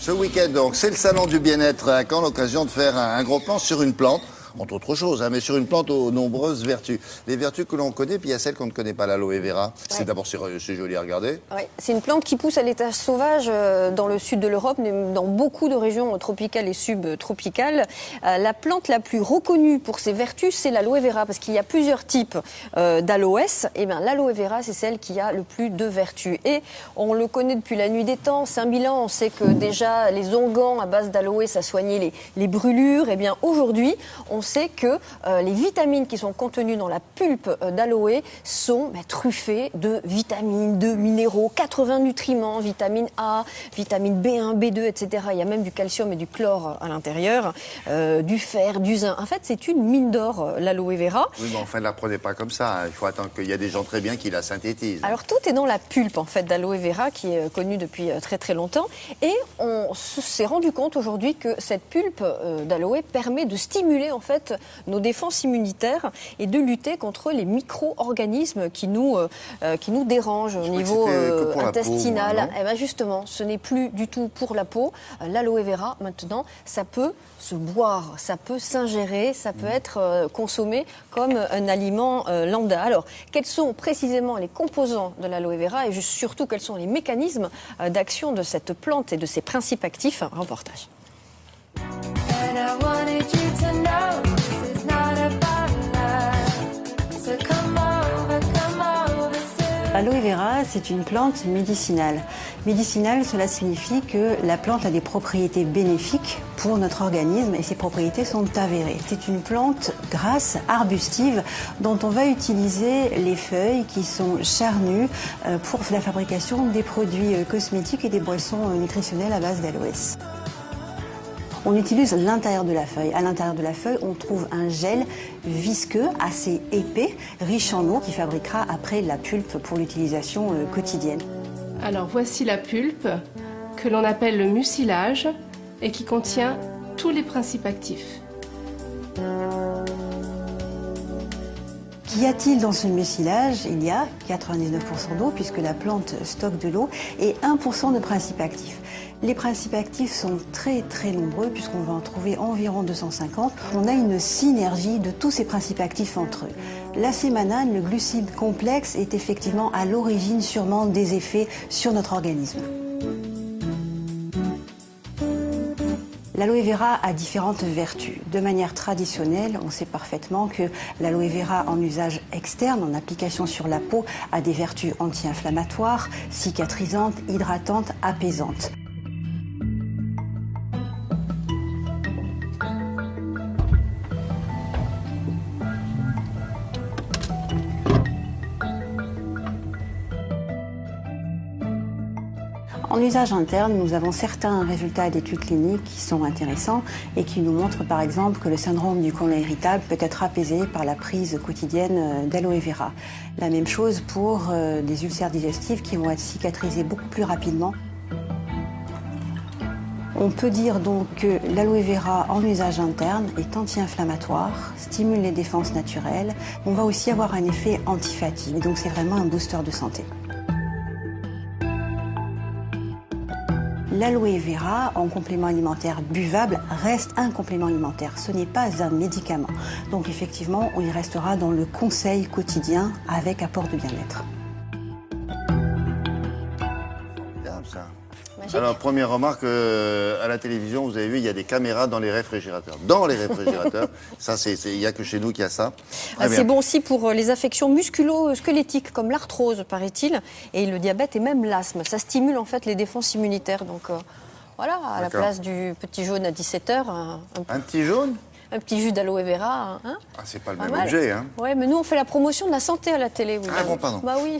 Ce week-end, donc, c'est le salon du bien-être à Caen, l'occasion de faire un gros plan sur une plante, entre autres choses, hein, mais sur une plante aux nombreuses vertus. Les vertus que l'on connaît, puis il y a celles qu'on ne connaît pas, l'aloe vera. C'est d'abord, c'est joli à regarder. Ouais, c'est une plante qui pousse à l'état sauvage dans le sud de l'Europe, dans beaucoup de régions tropicales et subtropicales. La plante la plus reconnue pour ses vertus, c'est l'aloe vera, parce qu'il y a plusieurs types d'aloès. Et bien, l'aloe vera, c'est celle qui a le plus de vertus. Et on le connaît depuis la nuit des temps. 5000 ans, on sait que déjà les onguents à base d'aloe, ça soignait les brûlures. Et bien, aujourd'hui, on sait que les vitamines qui sont contenues dans la pulpe d'aloe sont truffées de vitamines, de minéraux, 80 nutriments, vitamine A, vitamine B1, B2, etc. Il y a même du calcium et du chlore à l'intérieur, du fer, du zinc. En fait, c'est une mine d'or, l'aloe vera. Oui, mais enfin, ne la prenez pas comme ça. Il faut attendre qu'il y a des gens très bien qui la synthétisent. Alors, tout est dans la pulpe, en fait, d'aloe vera, qui est connue depuis très, très longtemps. Et on s'est rendu compte aujourd'hui que cette pulpe d'aloe permet de stimuler, en fait, nos défenses immunitaires et de lutter contre les micro-organismes qui nous dérangent au niveau intestinal. Et bien justement, ce n'est plus du tout pour la peau. L'aloe vera, maintenant, ça peut se boire, ça peut s'ingérer, ça peut être consommé comme un aliment lambda. Alors, quels sont précisément les composants de l'aloe vera et surtout quels sont les mécanismes d'action de cette plante et de ses principes actifs? Reportage. L'aloe vera, c'est une plante médicinale. Médicinale, cela signifie que la plante a des propriétés bénéfiques pour notre organisme et ces propriétés sont avérées. C'est une plante grasse, arbustive, dont on va utiliser les feuilles qui sont charnues pour la fabrication des produits cosmétiques et des boissons nutritionnelles à base d'aloès. On utilise l'intérieur de la feuille. À l'intérieur de la feuille, on trouve un gel visqueux, assez épais, riche en eau, qui fabriquera après la pulpe pour l'utilisation quotidienne. Alors voici la pulpe, que l'on appelle le mucilage, et qui contient tous les principes actifs. Qu'y a-t-il dans ce mucilage? Il y a 99% d'eau, puisque la plante stocke de l'eau, et 1% de principes actifs. Les principes actifs sont très très nombreux puisqu'on va en trouver environ 250. On a une synergie de tous ces principes actifs entre eux. La sémanane, le glucide complexe, est effectivement à l'origine sûrement des effets sur notre organisme. L'aloe vera a différentes vertus. De manière traditionnelle, on sait parfaitement que l'aloe vera en usage externe, en application sur la peau, a des vertus anti-inflammatoires, cicatrisantes, hydratantes, apaisantes. En usage interne, nous avons certains résultats d'études cliniques qui sont intéressants et qui nous montrent par exemple que le syndrome du côlon irritable peut être apaisé par la prise quotidienne d'aloe vera. La même chose pour des ulcères digestifs qui vont être cicatrisés beaucoup plus rapidement. On peut dire donc que l'aloe vera en usage interne est anti-inflammatoire, stimule les défenses naturelles. On va aussi avoir un effet anti-fatigue, donc c'est vraiment un booster de santé. L'aloe vera, en complément alimentaire buvable, reste un complément alimentaire. Ce n'est pas un médicament. Donc effectivement, on y restera dans le conseil quotidien avec apport de bien-être. Formidable, ça. Magique. Alors, première remarque, à la télévision, vous avez vu, il y a des caméras dans les réfrigérateurs. Dans les réfrigérateurs. Ça, il n'y a que chez nous qu'il y a ça. C'est bon aussi pour les affections musculo-squelettiques, comme l'arthrose, paraît-il, et le diabète et même l'asthme. Ça stimule en fait les défenses immunitaires. Donc voilà, à la place du petit jaune à 17h. Un petit jaune? Un petit jus d'aloe vera. Hein, c'est pas le pas même mal. objet, hein. Ouais, mais nous, on fait la promotion de la santé à la télé. Ah bon, pardon. Bah oui.